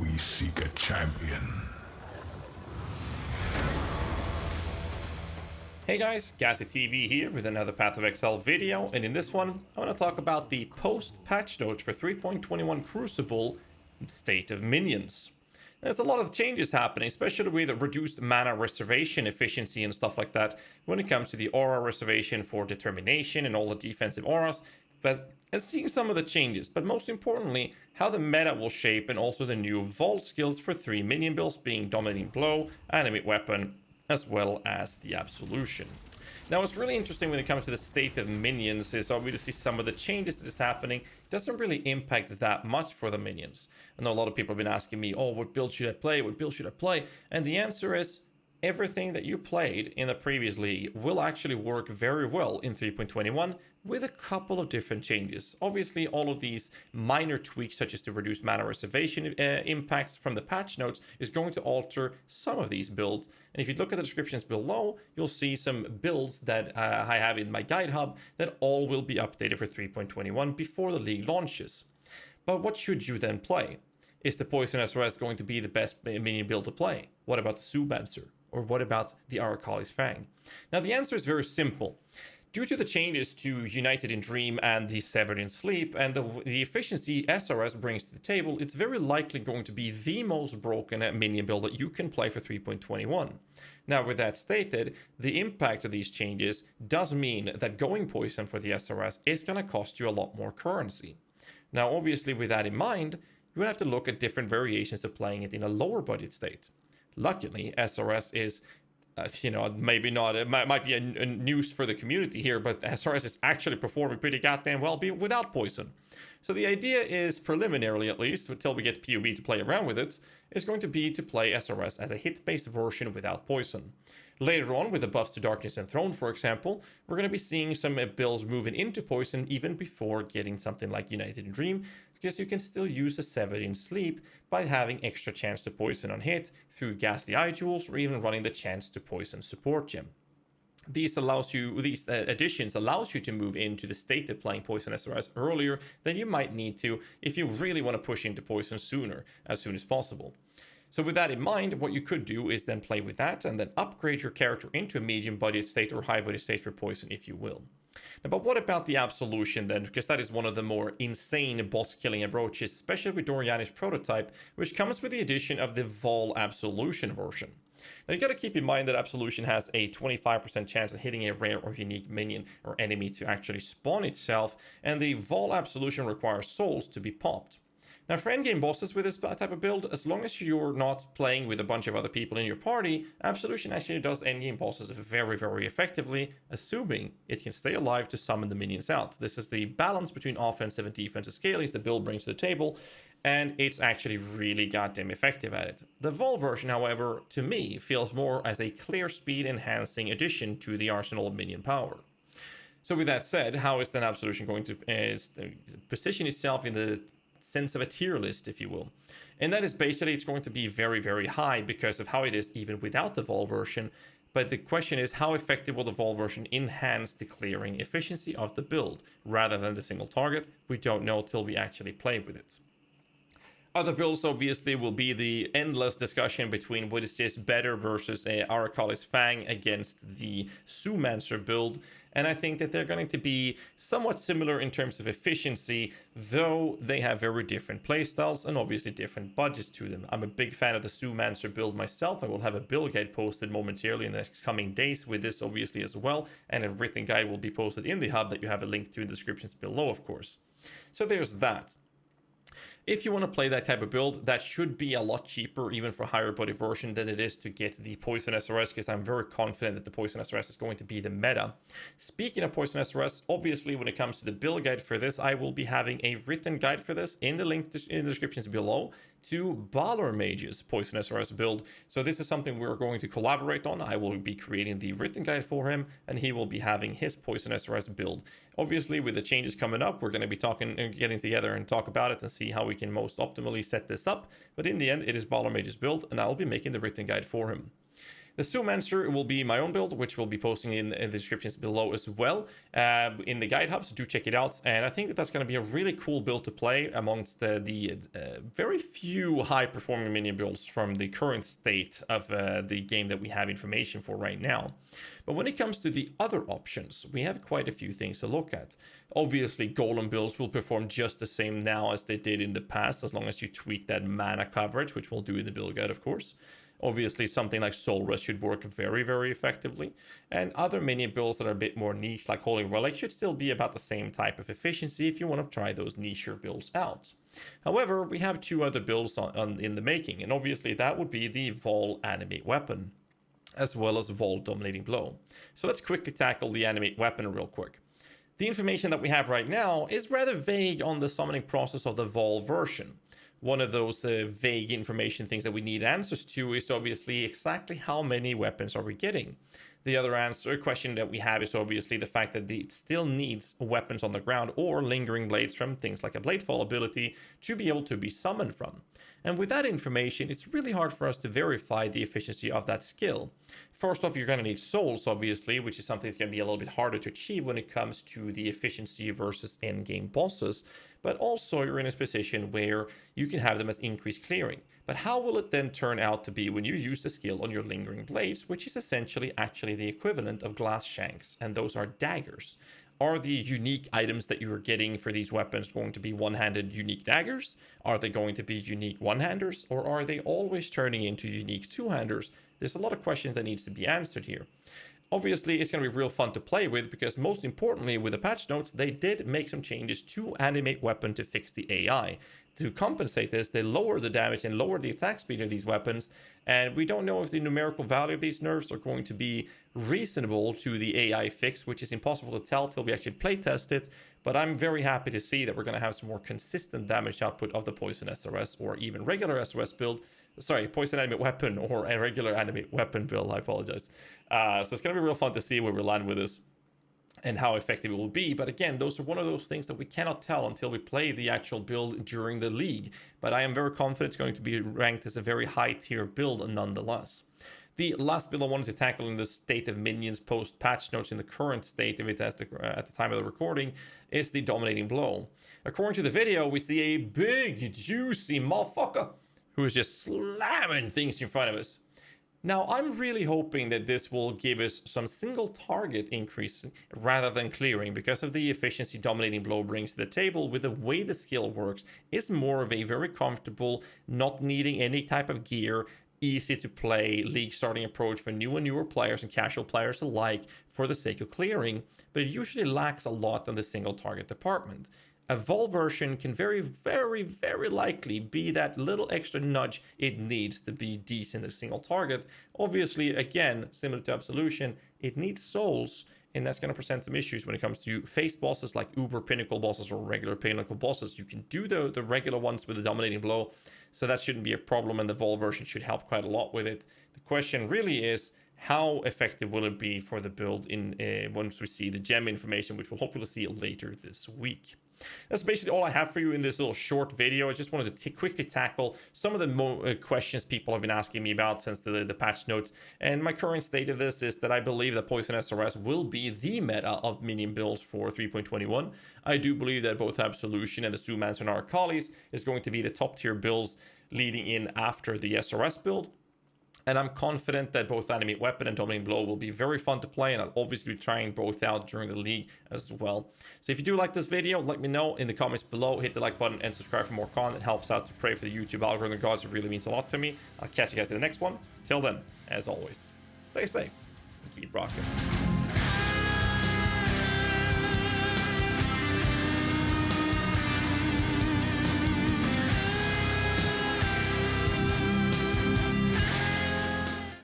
We seek a champion. Hey guys, GhazzyTV here with another Path of Exile video, and in this one, I want to talk about the post-patch notes for 3.21 Crucible State of Minions. There's a lot of changes happening, especially with reduced mana reservation efficiency and stuff like that when it comes to the aura reservation for determination and all the defensive auras. But seeing some of the changes, but most importantly, how the meta will shape and also the new Vaal skills for 3 minion builds being Dominating Blow, Animate Weapon, as well as the Absolution. Now, what's really interesting when it comes to the state of minions is obviously some of the changes that is happening doesn't really impact that much for the minions. I know a lot of people have been asking me, oh, what build should I play? What build should I play? And the answer is everything that you played in the previous league will actually work very well in 3.21 with a couple of different changes. Obviously, all of these minor tweaks, such as the reduced mana reservation impacts from the patch notes, is going to alter some of these builds. And if you look at the descriptions below, you'll see some builds that I have in my guide hub that all will be updated for 3.21 before the league launches. But what should you then play? Is the Poison SRS going to be the best minion build to play? What about the zoomancer? Or what about the Aracali's Fang? Now, the answer is very simple. Due to the changes to United in Dream and the Severed in Sleep, and the efficiency SRS brings to the table, it's very likely going to be the most broken minion build that you can play for 3.21. Now, with that stated, the impact of these changes does mean that going Poison for the SRS is going to cost you a lot more currency. Now, obviously, with that in mind, you would have to look at different variations of playing it in a lower budget state. Luckily, SRS is, maybe not, it might be a news for the community here, but SRS is actually performing pretty goddamn well without Poison. So the idea is, preliminarily at least, until we get PoB to play around with it, is going to be to play SRS as a hit-based version without Poison. Later on, with the buffs to Darkness and Throne, for example, we're going to be seeing some builds moving into Poison even before getting something like United in Dream, because you can still use the Severed in Sleep by having extra chance to poison on hit through ghastly eye jewels or even running the chance to poison support gem. These additions allows you to move into the state of playing Poison SRS earlier than you might need to if you really want to push into Poison as soon as possible. So with that in mind, what you could do is then play with that and then upgrade your character into a medium budget state or high budget state for Poison if you will. Now, but what about the Absolution then? Because that is one of the more insane boss killing approaches, especially with Doriani's prototype, which comes with the addition of the Vaal Absolution version. Now, you got to keep in mind that Absolution has a 25% chance of hitting a rare or unique minion or enemy to actually spawn itself, and the Vaal Absolution requires souls to be popped. Now, for endgame bosses with this type of build, as long as you're not playing with a bunch of other people in your party, Absolution actually does endgame bosses very, very effectively, assuming it can stay alive to summon the minions out. This is the balance between offensive and defensive scalings the build brings to the table, and it's actually really goddamn effective at it. The Vaal version, however, to me, feels more as a clear speed enhancing addition to the arsenal of minion power. So with that said, how is then Absolution going to position itself in the sense of a tier list, if you will? And that is basically it's going to be very, very high because of how it is even without the Vaal version. But the question is, how effective will the Vaal version enhance the clearing efficiency of the build rather than the single target? We don't know till we actually play with it. Other builds obviously will be the endless discussion between what is just better versus a Aracali's Fang against the zoomancer build, and I think that they're going to be somewhat similar in terms of efficiency, though they have very different playstyles and obviously different budgets to them. I'm a big fan of the zoomancer build myself. I will have a build guide posted momentarily in the next coming days with this obviously as well, and a written guide will be posted in the hub that you have a link to in the descriptions below, of course. So there's that. If you want to play that type of build, that should be a lot cheaper even for higher budget version than it is to get the Poison SRS, because I'm very confident that the Poison SRS is going to be the meta. Speaking of Poison SRS, obviously when it comes to the build guide for this, I will be having a written guide for this in the link in the descriptions below to Baller Mage's Poison SRS build. So this is something we're going to collaborate on. I will be creating the written guide for him, and he will be having his Poison SRS build. Obviously, with the changes coming up, we're going to be talking and getting together and talk about it and see how we can most optimally set this up. But in the end, it is Baller Mage's build, and I'll be making the written guide for him. The zoomancer will be my own build, which we'll be posting in the descriptions below as well, in the guide hub, so do check it out. And I think that that's going to be a really cool build to play amongst the very few high-performing minion builds from the current state of the game that we have information for right now. But when it comes to the other options, we have quite a few things to look at. Obviously, golem builds will perform just the same now as they did in the past, as long as you tweak that mana coverage, which we'll do in the build guide, of course. Obviously, something like Soul Rest should work very, very effectively. And other minion builds that are a bit more niche, like Holy Relic, should still be about the same type of efficiency if you want to try those nicher builds out. However, we have two other builds in the making, and obviously that would be the Vaal animate weapon, as well as Vaal dominating blow. So let's quickly tackle the animate weapon real quick. The information that we have right now is rather vague on the summoning process of the Vaal version. One of those vague information things that we need answers to is obviously exactly how many weapons are we getting. The other question that we have is obviously the fact that it still needs weapons on the ground or lingering blades from things like a Bladefall ability to be able to be summoned from. And with that information, it's really hard for us to verify the efficiency of that skill. First off, you're going to need souls, obviously, which is something that's going to be a little bit harder to achieve when it comes to the efficiency versus endgame bosses. But also, you're in a position where you can have them as increased clearing. But how will it then turn out to be when you use the skill on your lingering blades, which is essentially actually the equivalent of glass shanks, and those are daggers? Are the unique items that you're getting for these weapons going to be one-handed unique daggers? Are they going to be unique one-handers? Or are they always turning into unique two-handers? There's a lot of questions that needs to be answered here. Obviously, it's going to be real fun to play with because most importantly, with the patch notes, they did make some changes to animate weapon to fix the AI. To compensate this, they lower the damage and lower the attack speed of these weapons, and we don't know if the numerical value of these nerfs are going to be reasonable to the AI fix, which is impossible to tell till we actually playtest it, but I'm very happy to see that we're going to have some more consistent damage output of the Poison SRS or even regular SRS build. Sorry, Poison Animate Weapon or a regular Animate Weapon build, I apologize. So it's going to be real fun to see where we land with this and how effective it will be. But again, those are one of those things that we cannot tell until we play the actual build during the league. But I am very confident it's going to be ranked as a very high tier build nonetheless. The last build I wanted to tackle in the state of minions post patch notes in the current state of it at the time of the recording is the dominating blow. According to the video, we see a big juicy motherfucker who is just slamming things in front of us. Now, I'm really hoping that this will give us some single target increase rather than clearing, because of the efficiency dominating blow brings to the table. With the way the skill works, is more of a very comfortable, not needing any type of gear, easy to play league starting approach for new and newer players and casual players alike for the sake of clearing, but it usually lacks a lot on the single target department. A Vaal version can very, very, very likely be that little extra nudge it needs to be decent at single target. Obviously, again, similar to Absolution, it needs souls, and that's going to present some issues when it comes to faced bosses like uber pinnacle bosses or regular pinnacle bosses. You can do the regular ones with the dominating blow, so that shouldn't be a problem, and the Vaal version should help quite a lot with it. The question really is, how effective will it be for the build in once we see the gem information, which we'll hopefully see later this week. That's basically all I have for you in this little short video. I just wanted to quickly tackle some of the questions people have been asking me about since the patch notes. And my current state of this is that I believe that Poison SRS will be the meta of minion builds for 3.21. I do believe that both Absolution and the zoomancer and Arcalis is going to be the top tier builds leading in after the SRS build. And I'm confident that both Animate Weapon and Dominating Blow will be very fun to play, and I'll obviously be trying both out during the league as well. So if you do like this video, let me know in the comments below. Hit the like button and subscribe for more content. It helps out to pray for the YouTube algorithm gods. It really means a lot to me. I'll catch you guys in the next one. Till then, as always, stay safe and keep rocking.